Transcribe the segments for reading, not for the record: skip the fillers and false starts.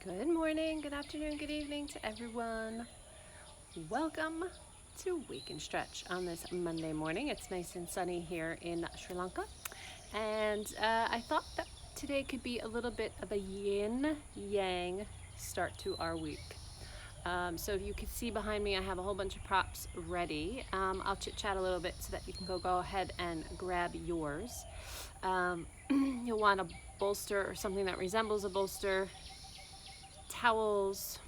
Good morning, good afternoon, good evening to everyone. Welcome to Wake and Stretch on this Monday morning. It's nice and sunny here in Sri Lanka. And I thought that today could be a little bit of a yin-yang start to our week. So if you can see behind me, I have a whole bunch of props ready. I'll chit-chat a little bit so that you can go ahead and grab yours. You'll want a bolster or something that resembles a bolster, towels,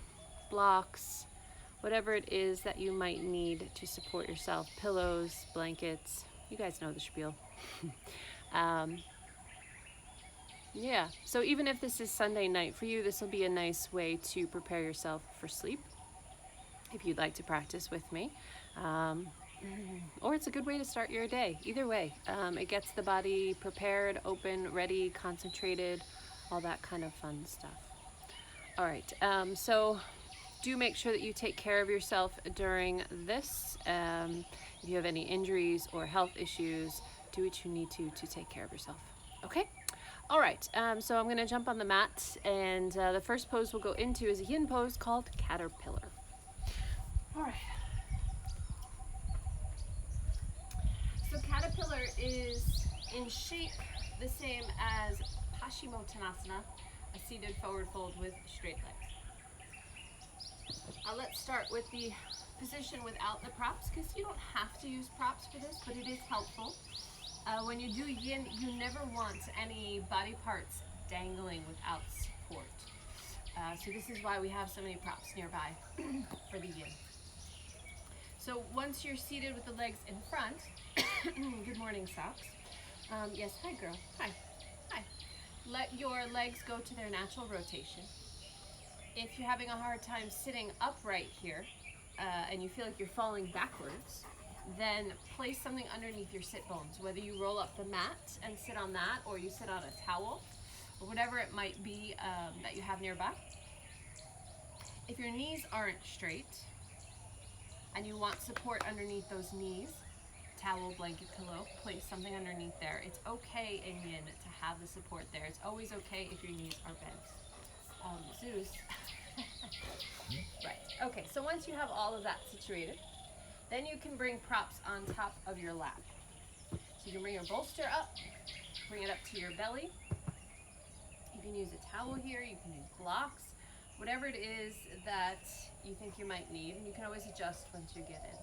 blocks, whatever it is that you might need to support yourself, pillows, blankets, you guys know the spiel. Yeah, so even if this is Sunday night for you, this will be a nice way to prepare yourself for sleep if you'd like to practice with me. Or it's a good way to start your day. Either way, it gets the body prepared, open, ready, concentrated, all that kind of fun stuff. All right, so do make sure that you take care of yourself during this. If you have any injuries or health issues, do what you need to take care of yourself. Okay? All right, so I'm going to jump on the mat, and the first pose we'll go into is a yin pose called caterpillar. All right. So caterpillar is in shape the same as padottanasana, a seated forward fold with straight legs. Let's start with the position without the props, because you don't have to use props for this, but it is helpful. When you do yin, you never want any body parts dangling without support. So this is why we have so many props nearby for the yin. So once you're seated with the legs in front, good morning, socks. Yes, hi girl, hi. Let your legs go to their natural rotation. If you're having a hard time sitting upright here, and you feel like you're falling backwards, then place something underneath your sit bones, whether you roll up the mat and sit on that, or you sit on a towel, or whatever it might be that you have nearby. If your knees aren't straight, and you want support underneath those knees, towel, blanket, pillow, place something underneath there. It's okay in yin to have the support there. It's always okay if your knees are bent. Zeus. Right, okay, so once you have all of that situated, then you can bring props on top of your lap. So you can bring your bolster up, bring it up to your belly. You can use a towel here, you can use blocks, whatever it is that you think you might need, and you can always adjust once you get in.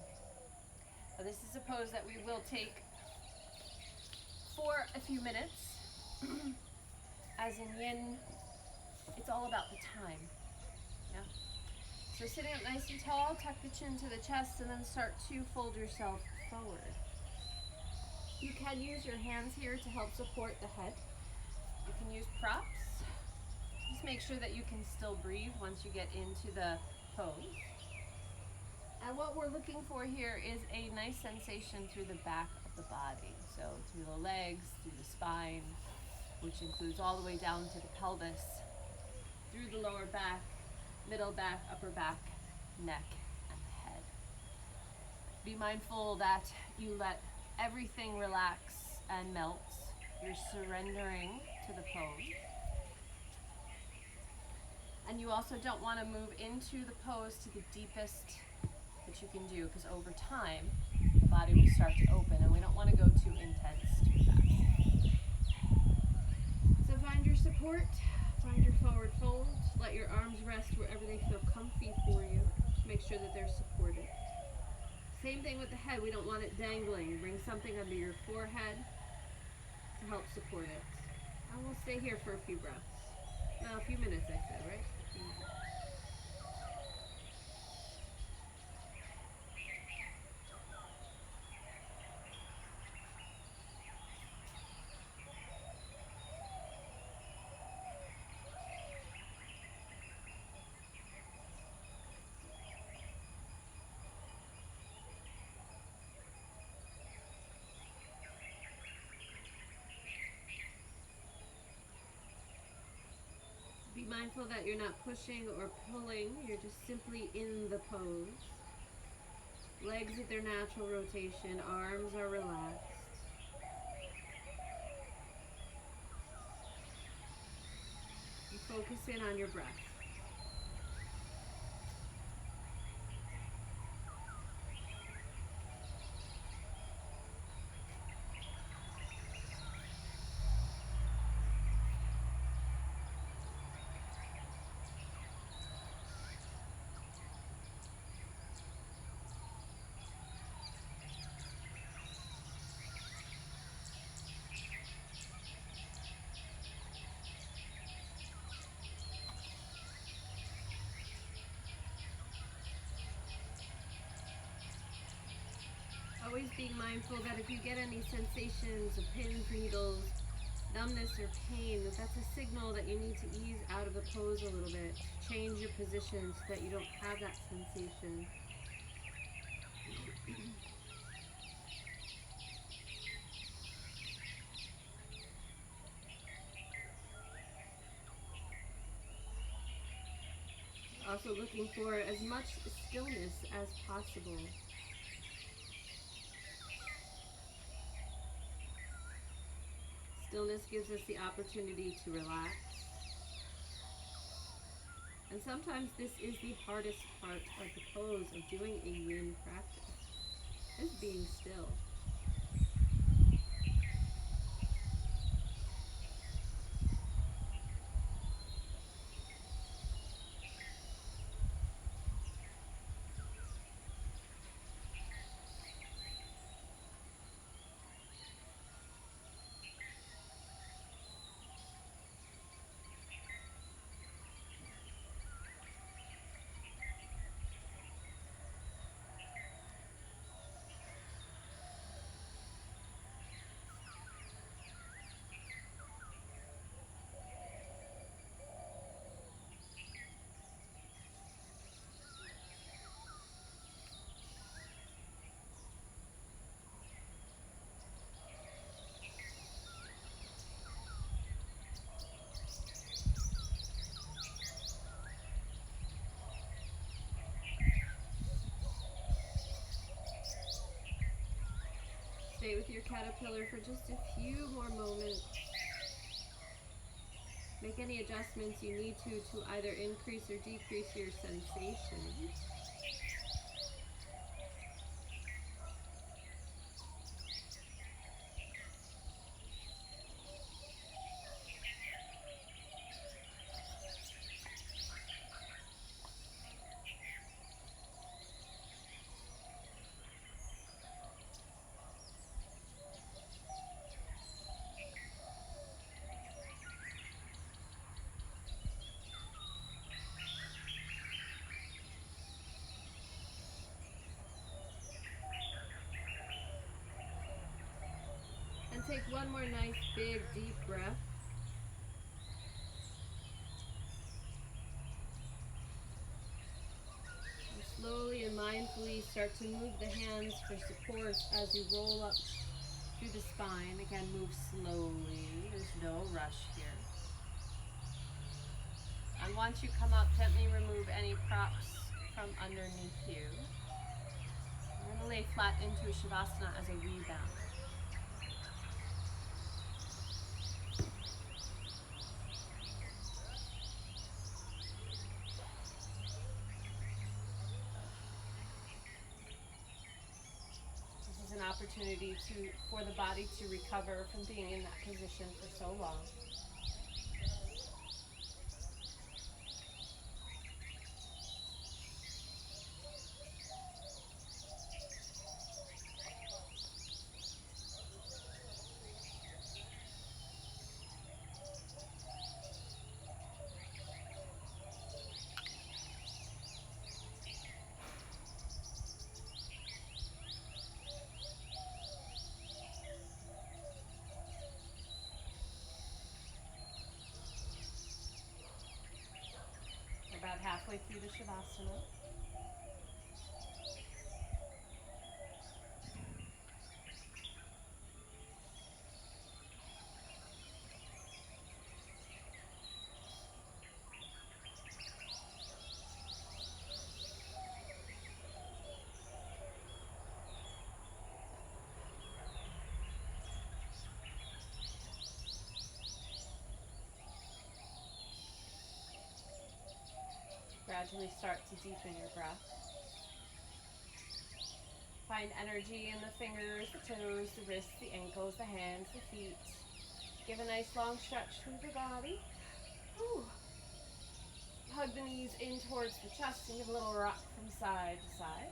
So this is a pose that we will take for a few minutes. As in yin, it's all about the time. Yeah. So sitting up nice and tall, tuck the chin to the chest, and then start to fold yourself forward. You can use your hands here to help support the head. You can use props. Just make sure that you can still breathe once you get into the pose. And what we're looking for here is a nice sensation through the back of the body. So through the legs, through the spine, which includes all the way down to the pelvis, through the lower back, middle back, upper back, neck, and the head. Be mindful that you let everything relax and melt. You're surrendering to the pose. And you also don't want to move into the pose to the deepest that you can do, because over time, the body will start to open, and we don't want to go too intense too fast. So find your support, find your forward fold, let your arms rest wherever they feel comfy for you. Make sure that they're supported. Same thing with the head, we don't want it dangling. Bring something under your forehead to help support it. And we'll stay here for a few breaths. Well, a few minutes I said, right? A few minutes. Be mindful that you're not pushing or pulling, you're just simply in the pose. Legs at their natural rotation, arms are relaxed. You focus in on your breath. always being mindful that if you get any sensations of pins, needles, numbness or pain, that's a signal that you need to ease out of the pose a little bit. Change your position so that you don't have that sensation. Also looking for as much stillness as possible. Stillness gives us the opportunity to relax. And sometimes this is the hardest part of the pose of doing a yin practice, is being still. Stay with your caterpillar for just a few more moments. Make any adjustments you need to either increase or decrease your sensation. And take one more nice, big, deep breath. And slowly and mindfully start to move the hands for support as you roll up through the spine. Again, move slowly. There's no rush here. And once you come up, gently remove any props from underneath you. You're going to lay flat into a Shavasana as a rebound. This is an opportunity for the body to recover from being in that position for so long. About halfway through the Shavasana. Gradually start to deepen your breath. Find energy in the fingers, the toes, the wrists, the ankles, the hands, the feet. Give a nice long stretch through the body. Ooh. Hug the knees in towards the chest and give a little rock from side to side.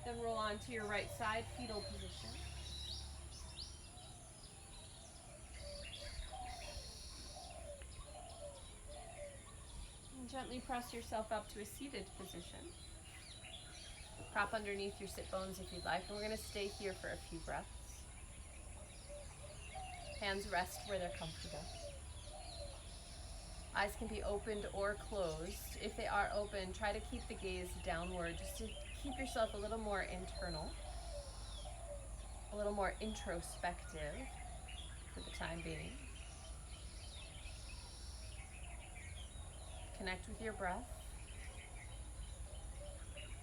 Then roll onto your right side, fetal position. And gently press yourself up to a seated position. Prop underneath your sit bones if you'd like. And we're going to stay here for a few breaths. Hands rest where they're comfortable. Eyes can be opened or closed. If they are open, try to keep the gaze downward just to keep yourself a little more internal, a little more introspective for the time being. Connect with your breath.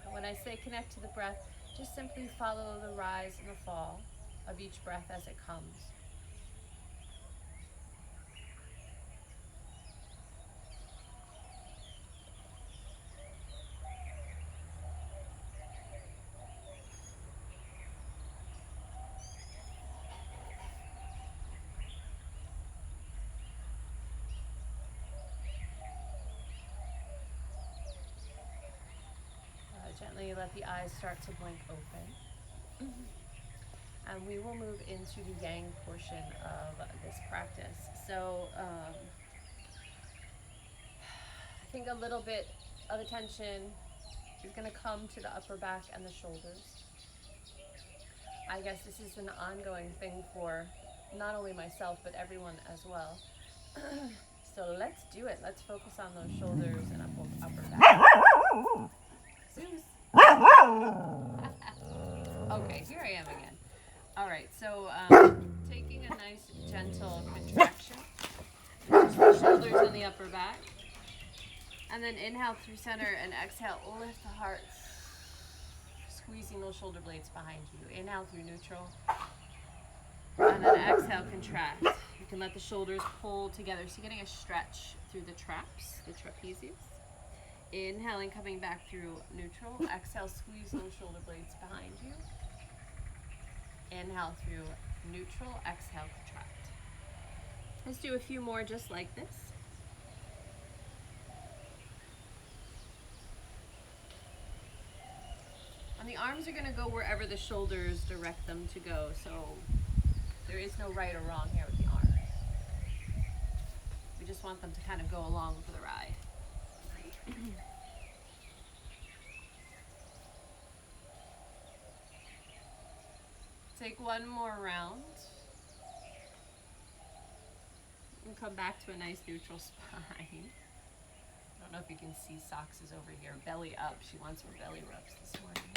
And when I say connect to the breath, just simply follow the rise and the fall of each breath as it comes. Gently let the eyes start to blink open. And we will move into the yang portion of this practice. So I think a little bit of attention is going to come to the upper back and the shoulders. I guess this is an ongoing thing for not only myself, but everyone as well. So let's do it. Let's focus on those shoulders and upper back. Zeus. Okay, here I am again. All right, so taking a nice gentle contraction, just the shoulders and the upper back, and then inhale through center and exhale, lift the heart, squeezing those shoulder blades behind you. Inhale through neutral, and then exhale, contract. You can let the shoulders pull together, so you're getting a stretch through the traps, the trapezius. Inhaling, coming back through neutral. Exhale, squeeze those shoulder blades behind you. Inhale through neutral. Exhale, contract. Let's do a few more just like this. And the arms are going to go wherever the shoulders direct them to go. So there is no right or wrong here with the arms. We just want them to kind of go along for the ride. Take one more round and come back to a nice neutral spine. I don't know if you can see Socks is over here, belly up. She wants her belly rubs this morning.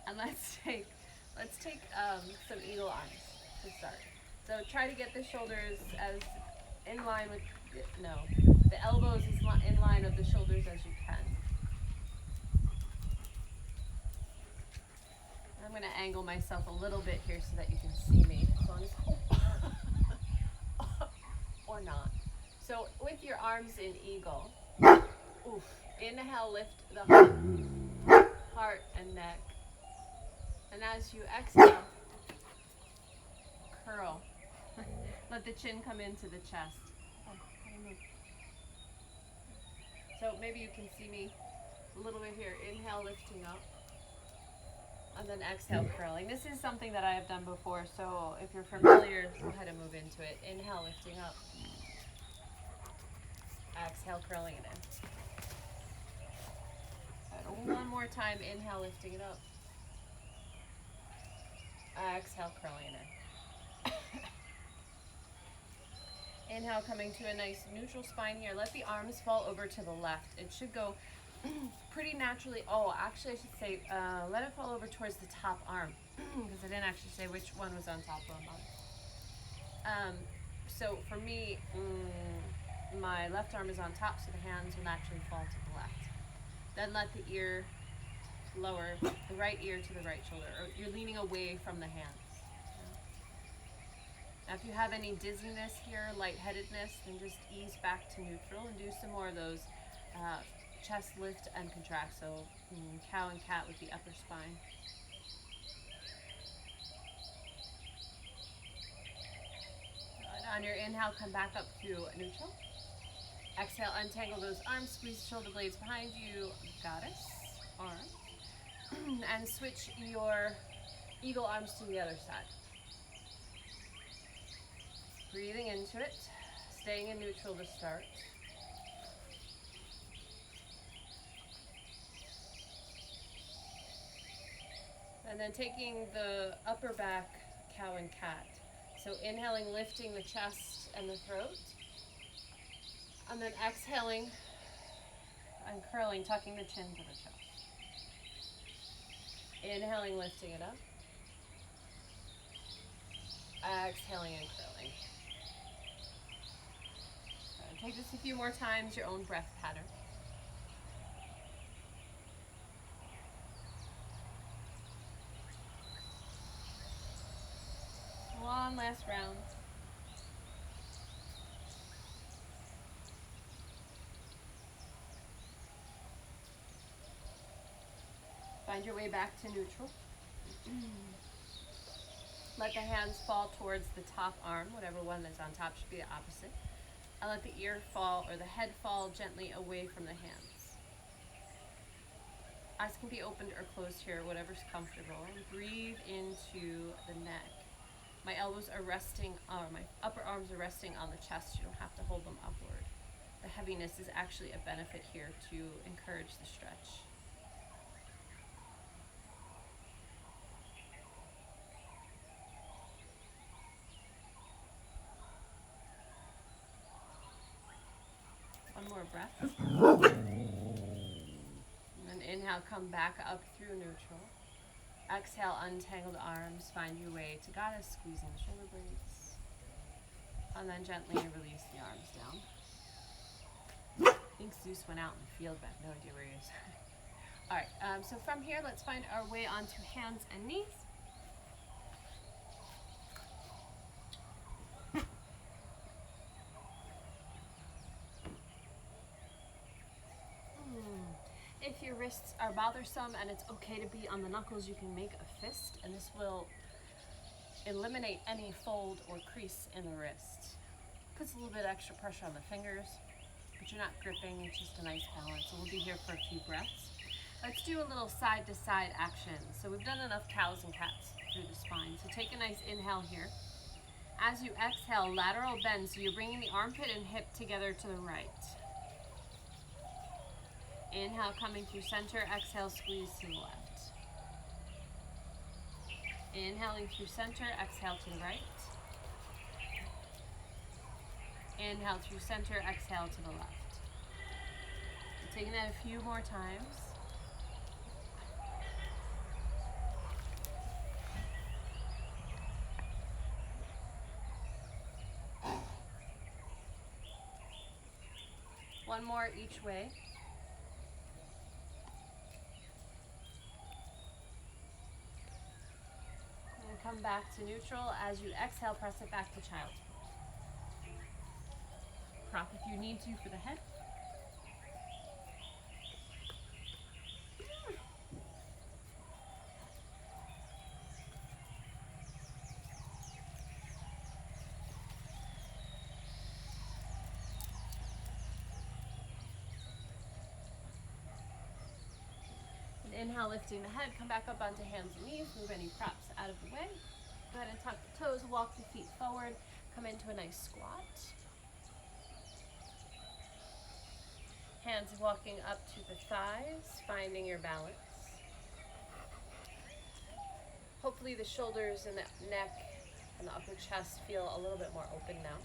And let's take some eagle arms to start. So try to get the shoulders as in line with, the elbows as in line with the shoulders as you can. I'm going to angle myself a little bit here so that you can see me, as long as, or not. So with your arms in eagle, inhale, lift the heart and neck. And as you exhale, curl. Let the chin come into the chest. So maybe you can see me a little bit here. Inhale, lifting up. And then exhale, curling. This is something that I have done before, so if you're familiar, go ahead and move into it. Inhale, lifting up. Exhale, curling it in. And one more time, inhale, lifting it up. Exhale, curling it in. Inhale, coming to a nice neutral spine here. Let the arms fall over to the left. It should go pretty naturally. Oh, actually I should say, let it fall over towards the top arm, because I didn't actually say which one was on top of them. So for me, my left arm is on top, so the hands will naturally fall to the left. Then let the ear lower, the right ear to the right shoulder, or you're leaning away from the hands. Now if you have any dizziness here, lightheadedness, then just ease back to neutral and do some more of those chest lift and contract, so cow and cat with the upper spine. Good. On your inhale, come back up to neutral. Exhale, untangle those arms, squeeze the shoulder blades behind you, goddess arm, and switch your eagle arms to the other side. Breathing into it, staying in neutral to start. And then taking the upper back, cow and cat. So inhaling, lifting the chest and the throat. And then exhaling and curling, tucking the chin to the chest. Inhaling, lifting it up. Exhaling and curling. Take this a few more times, your own breath pattern. One last round. Find your way back to neutral. Let the hands fall towards the top arm, whatever one that's on top should be the opposite. And let the ear fall or the head fall gently away from the hands. Eyes can be opened or closed here, whatever's comfortable. And breathe into the neck. My elbows are resting, my upper arms are resting on the chest. You don't have to hold them upward. The heaviness is actually a benefit here to encourage the stretch. One more breath. And then inhale, come back up through neutral. Exhale, untangled arms. Find your way to goddess, squeezing the shoulder blades. And then gently release the arms down. I think Zeus went out in the field, but I have no idea where he is. All right, so from here, let's find our way onto hands and knees. If your wrists are bothersome and it's okay to be on the knuckles, you can make a fist, and this will eliminate any fold or crease in the wrist. Puts a little bit of extra pressure on the fingers, but you're not gripping, it's just a nice balance. So we'll be here for a few breaths. Let's do a little side to side action. So we've done enough cows and cats through the spine. So take a nice inhale here. As you exhale, lateral bend, so you're bringing the armpit and hip together to the right. Inhale, coming through center. Exhale, squeeze to the left. Inhaling through center. Exhale to the right. Inhale through center. Exhale to the left. Taking that a few more times. One more each way. Come back to neutral. As you exhale, press it back to child. Prop if you need to for the head. Inhale, lifting the head, come back up onto hands and knees, move any props out of the way. Go ahead and tuck the toes, walk the feet forward, come into a nice squat. Hands walking up to the thighs, finding your balance. Hopefully the shoulders and the neck and the upper chest feel a little bit more open now.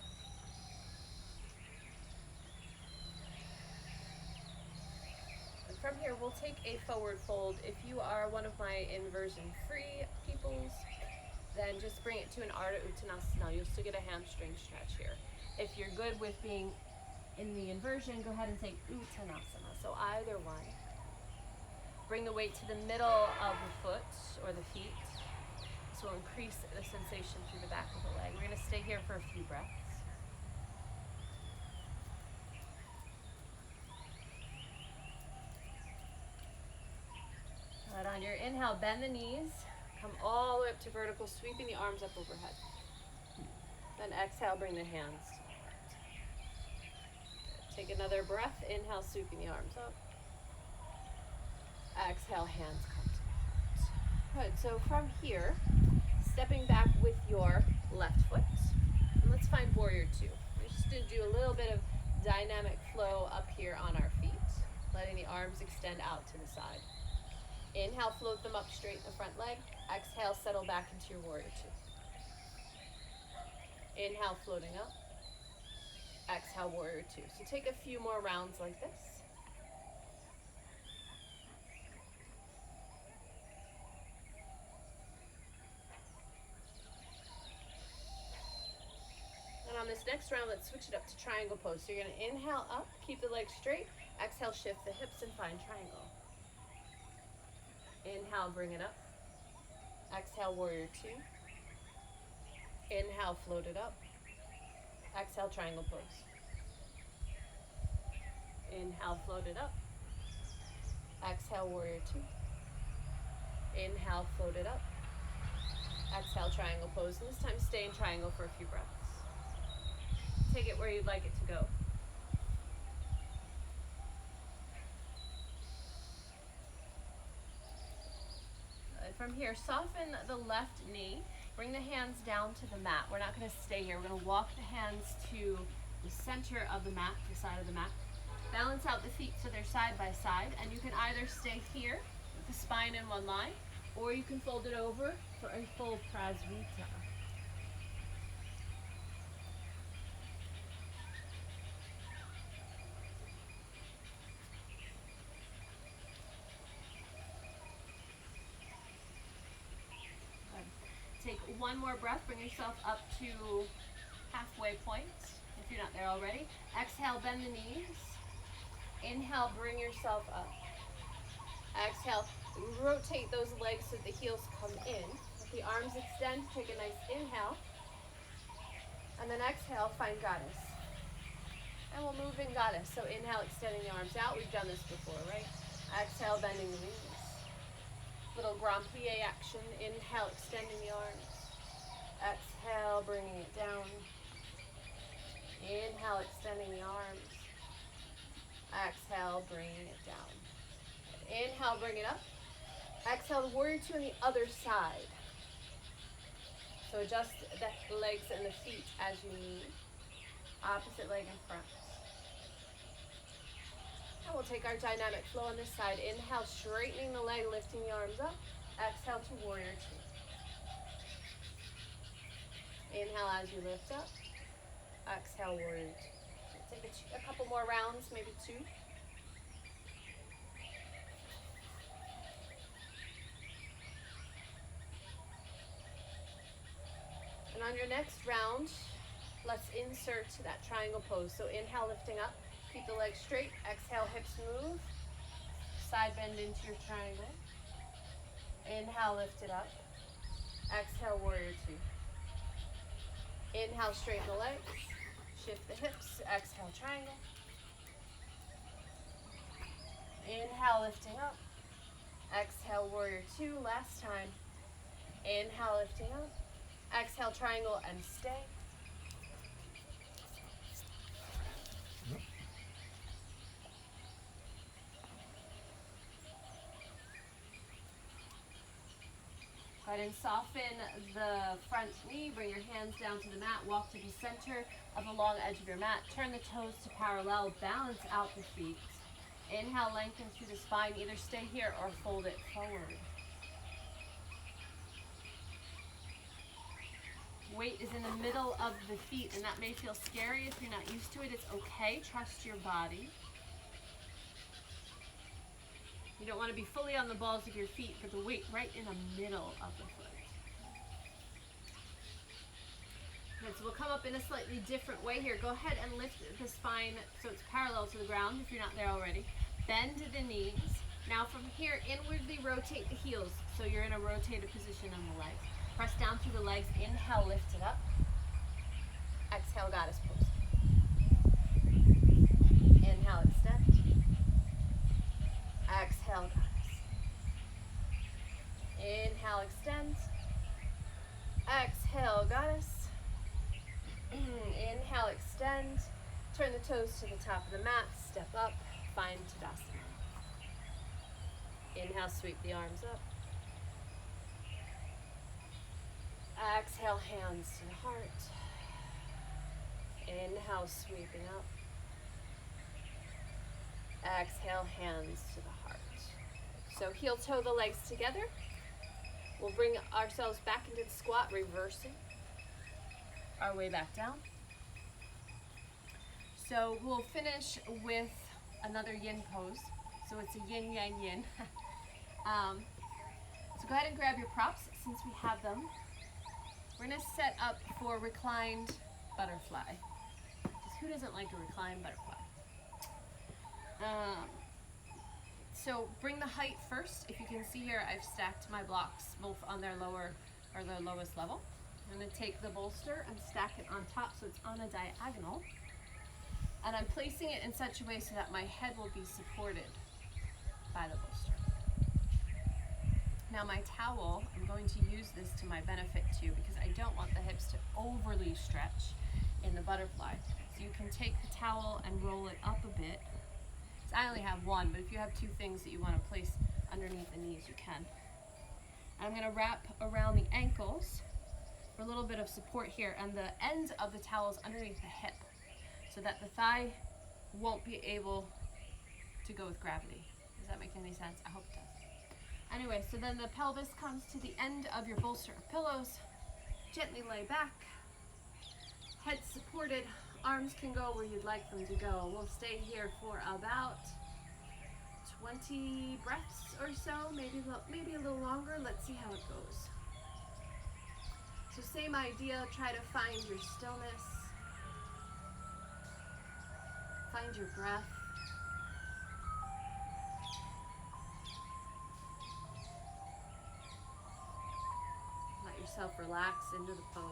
From here, we'll take a forward fold. If you are one of my inversion free peoples, then just bring it to an Ardha Uttanasana. You'll still get a hamstring stretch here. If you're good with being in the inversion, go ahead and take Uttanasana. So either one. Bring the weight to the middle of the foot or the feet. This will increase the sensation through the back of the leg. We're going to stay here for a few breaths. On your inhale, bend the knees, come all the way up to vertical, sweeping the arms up overhead. Then exhale, bring the hands. Take another breath. Inhale, sweeping the arms up. Exhale, hands come to the heart. Good. So from here, stepping back with your left foot. And let's find warrior two. We're just going to do a little bit of dynamic flow up here on our feet, letting the arms extend out to the side. Inhale, float them up straight in the front leg. Exhale, settle back into your warrior two. Inhale, floating up. Exhale, warrior two. So take a few more rounds like this. And on this next round, let's switch it up to triangle pose. So you're going to inhale up, keep the legs straight. Exhale, shift the hips and find triangle. Inhale, bring it up. Exhale, warrior two. Inhale, float it up. Exhale, triangle pose. Inhale, float it up. Exhale, warrior two. Inhale, float it up. Exhale, triangle pose. And this time, stay in triangle for a few breaths. Take it where you'd like it to go. From here, soften the left knee. Bring the hands down to the mat. We're not going to stay here. We're going to walk the hands to the center of the mat, the side of the mat. Balance out the feet so they're side by side. And you can either stay here with the spine in one line, or you can fold it over for a full Prasarita. Take one more breath, bring yourself up to halfway point, if you're not there already. Exhale, bend the knees. Inhale, bring yourself up. Exhale, rotate those legs so the heels come in. Let the arms extend, take a nice inhale. And then exhale, find goddess. And we'll move in goddess. So inhale, extending the arms out. We've done this before, right? Exhale, bending the knees. Little grand plie action. Inhale, extending the arms. Exhale, bringing it down. Inhale, extending the arms. Exhale, bringing it down. Inhale, bring it up. Exhale, the warrior two on the other side. So adjust the legs and the feet as you need. Opposite leg in front. And we'll take our dynamic flow on this side. Inhale, straightening the leg, lifting the arms up. Exhale to warrior two. Inhale as you lift up. Exhale, warrior two. Take a couple more rounds, maybe two. And on your next round, let's insert that triangle pose. So inhale, lifting up. Keep the legs straight. Exhale, hips move. Side bend into your triangle. Inhale, lift it up. Exhale, warrior two. Inhale, straighten the legs. Shift the hips. Exhale, triangle. Inhale, lifting up. Exhale, warrior two. Last time. Inhale, lifting up. Exhale, triangle, and stay. Go ahead and soften the front knee. Bring your hands down to the mat. Walk to the center of the long edge of your mat. Turn the toes to parallel. Balance out the feet. Inhale, lengthen through the spine. Either stay here or fold it forward. Weight is in the middle of the feet, and that may feel scary if you're not used to it. It's okay. Trust your body. You don't want to be fully on the balls of your feet, but the weight right in the middle of the foot. Okay, so we'll come up in a slightly different way here. Go ahead and lift the spine so it's parallel to the ground if you're not there already. Bend the knees. Now from here, inwardly rotate the heels so you're in a rotated position on the legs. Press down through the legs. Inhale, lift it up. Exhale, goddess pose. Inhale, extend. Exhale, goddess. Inhale, extend. Exhale, goddess. Inhale, extend. Turn the toes to the top of the mat. Step up. Find Tadasana. Inhale, sweep the arms up. Exhale, hands to the heart. Inhale, sweeping up. Exhale, hands to the heart. So heel toe the legs together. We'll bring ourselves back into the squat, reversing our way back down. So we'll finish with another yin pose. So it's a yin, yang, yin. So go ahead and grab your props since we have them. We're gonna set up for reclined butterfly. Because who doesn't like a reclined butterfly? So bring the height first. If you can see here, I've stacked my blocks both on their lower or their lowest level. I'm gonna take the bolster and stack it on top so it's on a diagonal. And I'm placing it in such a way so that my head will be supported by the bolster. Now my towel, I'm going to use this to my benefit too because I don't want the hips to overly stretch in the butterfly. So you can take the towel and roll it up a bit. So I only have one, but if you have two things that you want to place underneath the knees, you can. I'm going to wrap around the ankles for a little bit of support here, and the end of the towel is underneath the hip so that the thigh won't be able to go with gravity. Does that make any sense? I hope it does. Anyway, so then the pelvis comes to the end of your bolster or pillows. Gently lay back. Head supported. Arms can go where you'd like them to go. We'll stay here for about 20 breaths or so, maybe a little longer. Let's see how it goes. So same idea, try to find your stillness. Find your breath. Let yourself relax into the pose.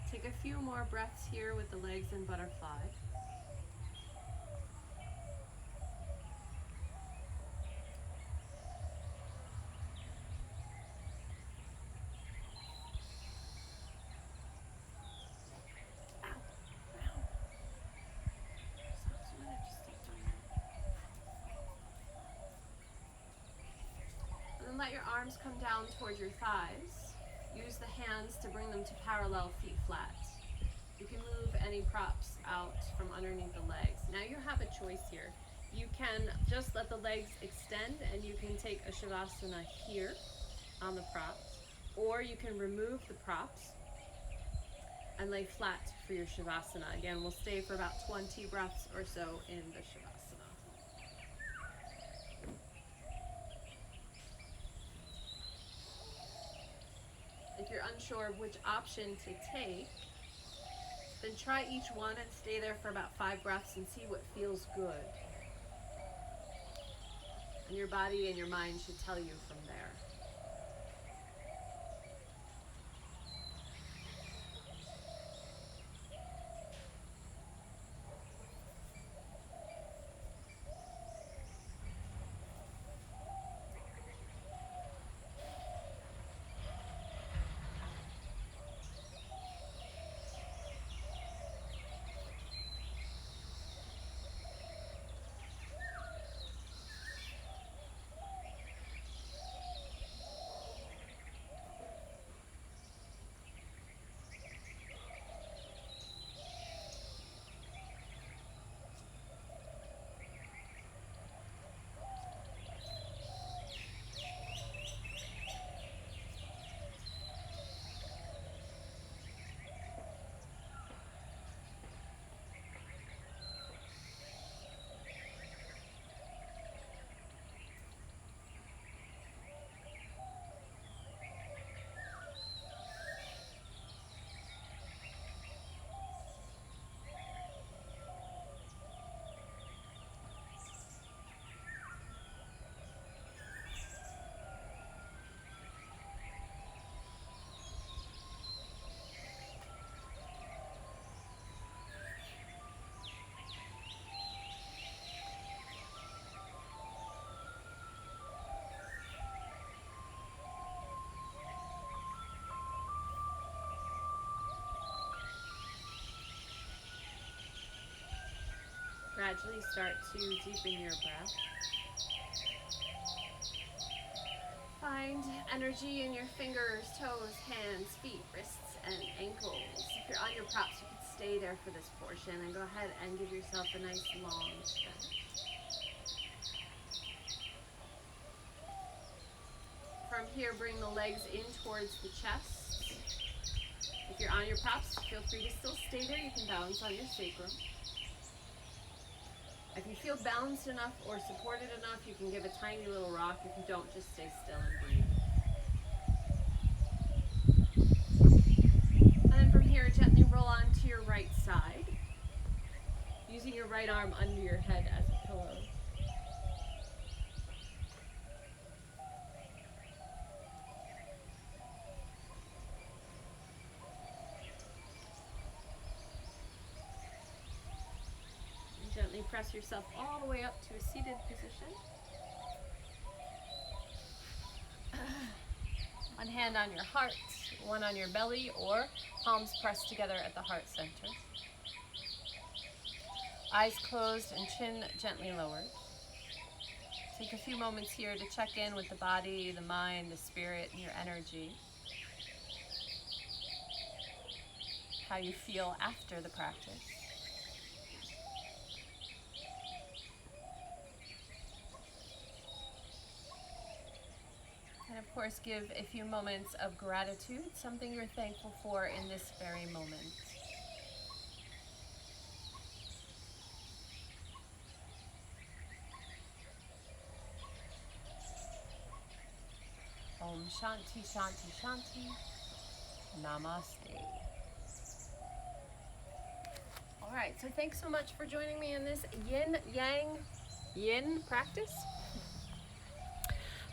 Take a few more breaths here with the legs in butterfly. And then let your arms come down towards your thighs. Use the hands to bring them to parallel, feet flat. You can move any props out from underneath the legs. Now you have a choice here. You can just let the legs extend and you can take a shavasana here on the props, or you can remove the props and lay flat for your shavasana. Again, we'll stay for about 20 breaths or so in the shavasana. If you're unsure of which option to take, then try each one and stay there for about 5 breaths and see what feels good. And your body and your mind should tell you from there. gradually start to deepen your breath. Find energy in your fingers, toes, hands, feet, wrists, and ankles. If you're on your props, you can stay there for this portion and go ahead and give yourself a nice long stretch. From here, bring the legs in towards the chest. If you're on your props, feel free to still stay there. You can balance on your sacrum. If you feel balanced enough or supported enough, you can give a tiny little rock. If you don't, just stay still and breathe. And then from here, gently roll onto your right side, using your right arm under your head as a pillow. Gently press yourself all the way up to a seated position. One hand on your heart, one on your belly, or palms pressed together at the heart center. Eyes closed and chin gently lowered. Take a few moments here to check in with the body, the mind, the spirit, and your energy. How you feel after the practice. And of course, give a few moments of gratitude, something you're thankful for in this very moment. Om Shanti Shanti Shanti. Namaste. All right, so thanks so much for joining me in this yin yang yin practice.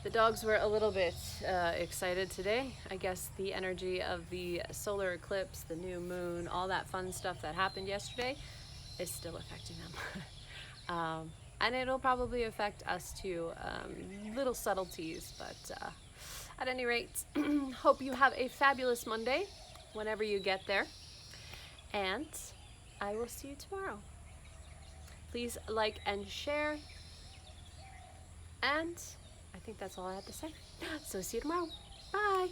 The dogs were a little bit excited today. I guess the energy of the solar eclipse, the new moon, all that fun stuff that happened yesterday is still affecting them. And it'll probably affect us too, little subtleties, but at any rate, hope you have a fabulous Monday whenever you get there. And I will see you tomorrow. Please like and share. And I think that's all I have to say. So see you tomorrow. Bye.